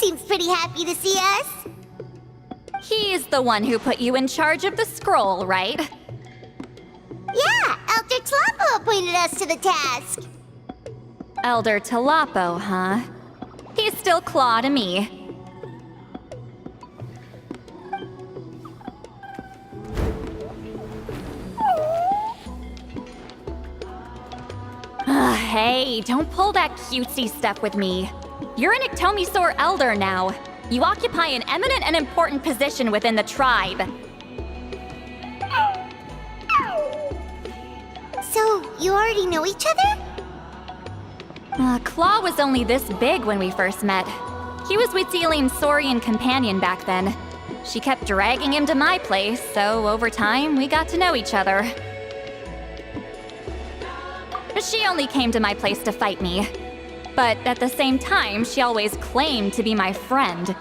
seems pretty happy to see us. He's the one who put you in charge of the scroll, right? Yeah, Elder Tlapo appointed us to the task. Elder Tlapo, huh? He's still Claw to me. Hey, don't pull that cutesy stuff with me. You're an Iktomisaur Elder now. You occupy an eminent and important position within the tribe. So, you already know each other? Claw was only this big when we first met. He was Witzilin's Saurian companion back then. She kept dragging him to my place, so over time, we got to know each other. She only came to my place to fight me. But at the same time, she always claimed to be my friend.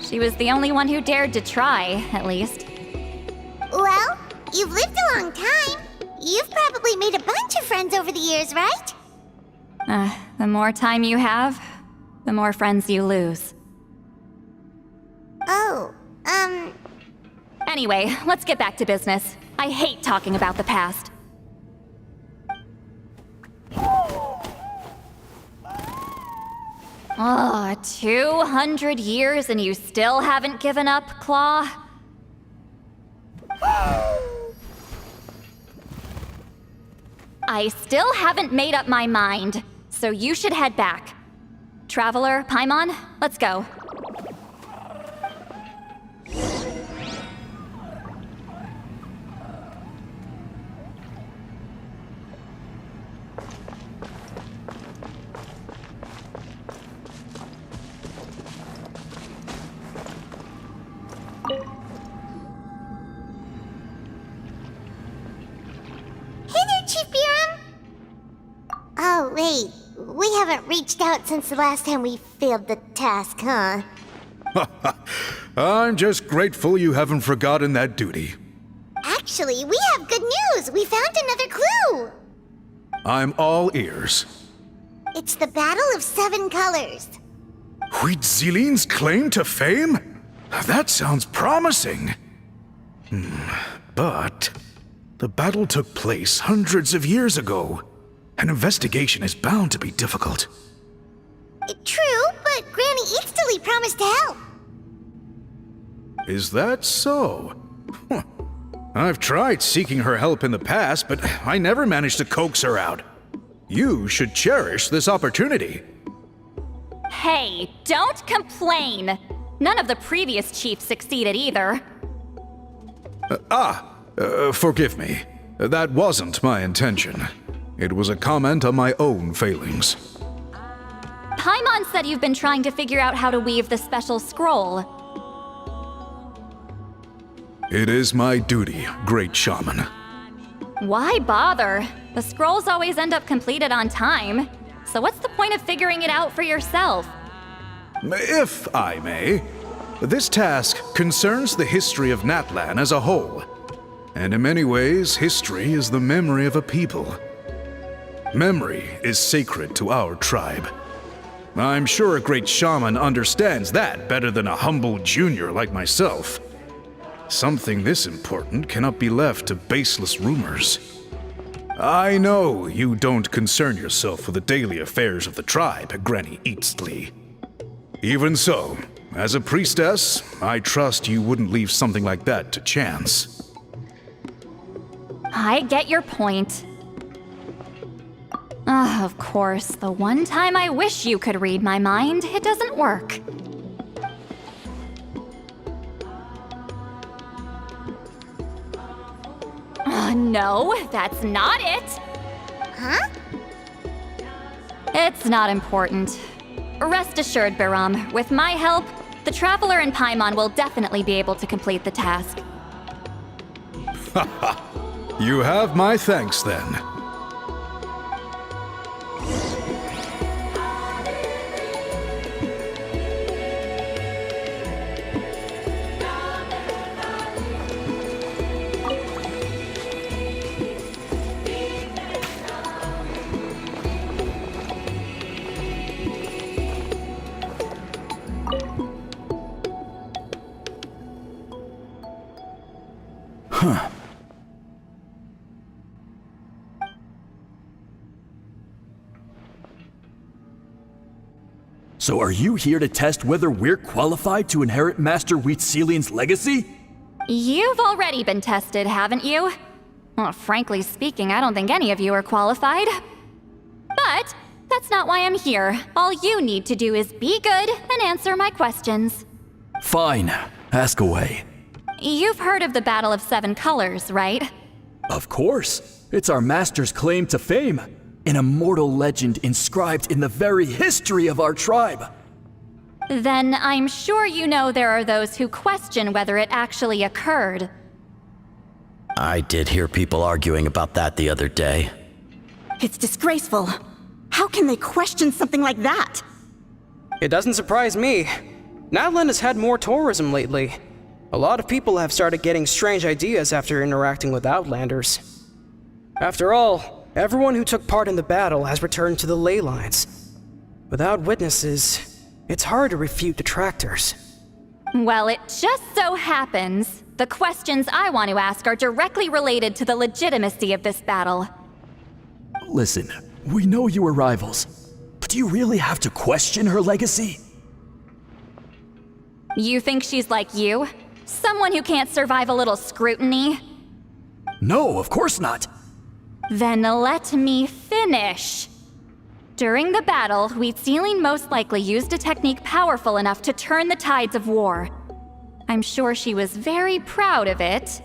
She was the only one who dared to try, at least. Well, you've lived a long time. You've probably made a bunch of friends over the years, right? The more time you have, the more friends you lose. Oh, Anyway, let's get back to business. I hate talking about the past. Oh, 200 years and you still haven't given up, Claw? I still haven't made up my mind, so you should head back. Traveler, Paimon, let's go. Oh, wait. We haven't reached out since the last time we failed the task, huh? I'm just grateful you haven't forgotten that duty. Actually, we have good news! We found another clue! I'm all ears. It's the Battle of Seven Colors. Wheatzilin's claim to fame? That sounds promising. But the battle took place hundreds of years ago. An investigation is bound to be difficult. True, but Granny Eatstily promised to help. Is that so? Huh. I've tried seeking her help in the past, but I never managed to coax her out. You should cherish this opportunity. Hey, don't complain! None of the previous chiefs succeeded either. Forgive me. That wasn't my intention. It was a comment on my own failings. Paimon said you've been trying to figure out how to weave the special scroll. It is my duty, Great Shaman. Why bother? The scrolls always end up completed on time. So what's the point of figuring it out for yourself? If I may, this task concerns the history of Natlan as a whole. And in many ways, history is the memory of a people. Memory is sacred to our tribe. I'm sure a great shaman understands that better than a humble junior like myself. Something this important cannot be left to baseless rumors. I know you don't concern yourself with the daily affairs of the tribe, Granny Eatstily. Even so, as a priestess, I trust you wouldn't leave something like that to chance. I get your point. Of course, the one time I wish you could read my mind, it doesn't work. No, that's not it! Huh? It's not important. Rest assured, Biram, with my help, the Traveler and Paimon will definitely be able to complete the task. You have my thanks then. So are you here to test whether we're qualified to inherit Master Wheatselian's legacy? You've already been tested, haven't you? Well, frankly speaking, I don't think any of you are qualified. But that's not why I'm here. All you need to do is be good and answer my questions. Fine. Ask away. You've heard of the Battle of Seven Colors, right? Of course. It's our master's claim to fame. An immortal legend inscribed in the very history of our tribe. Then I'm sure you know there are those who question whether it actually occurred. I did hear people arguing about that the other day. It's disgraceful. How can they question something like that? It doesn't surprise me. Natlan has had more tourism lately. A lot of people have started getting strange ideas after interacting with Outlanders. After all, everyone who took part in the battle has returned to the ley lines. Without witnesses, it's hard to refute detractors. Well, it just so happens the questions I want to ask are directly related to the legitimacy of this battle. Listen, we know you were rivals, but do you really have to question her legacy? You think she's like you? Someone who can't survive a little scrutiny? No, of course not. Then let me finish. During the battle, Wheatselian most likely used a technique powerful enough to turn the tides of war. I'm sure she was very proud of it.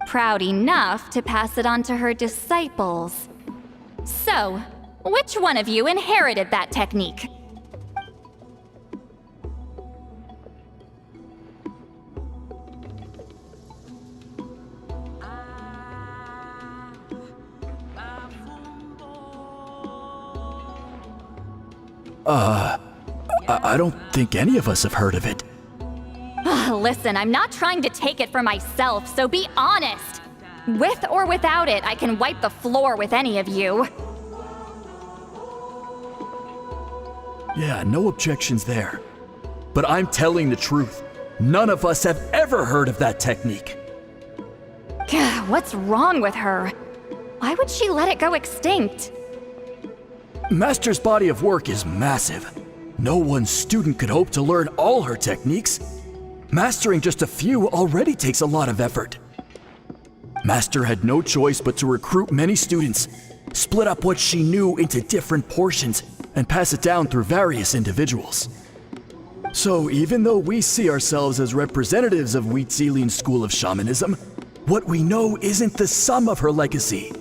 Proud enough to pass it on to her disciples. So, which one of you inherited that technique? I don't think any of us have heard of it. Listen, I'm not trying to take it for myself, so be honest. With or without it, I can wipe the floor with any of you. Yeah, no objections there. But I'm telling the truth. None of us have ever heard of that technique. Gah, what's wrong with her? Why would she let it go extinct? Master's body of work is massive. No one student could hope to learn all her techniques. Mastering just a few already takes a lot of effort. Master had no choice but to recruit many students, split up what she knew into different portions, and pass it down through various individuals. So even though we see ourselves as representatives of Wheatselian's school of shamanism, what we know isn't the sum of her legacy.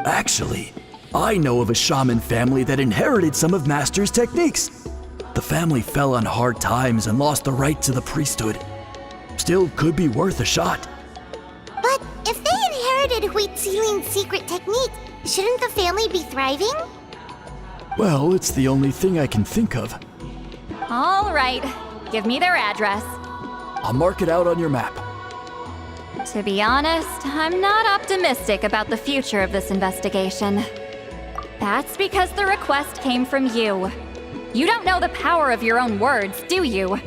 Actually, I know of a shaman family that inherited some of Master's techniques. The family fell on hard times and lost the right to the priesthood. Still could be worth a shot. But if they inherited Wheatselian's secret technique, shouldn't the family be thriving? Well, it's the only thing I can think of. All right, give me their address. I'll mark it out on your map. To be honest, I'm not optimistic about the future of this investigation. That's because the request came from you. You don't know the power of your own words, do you?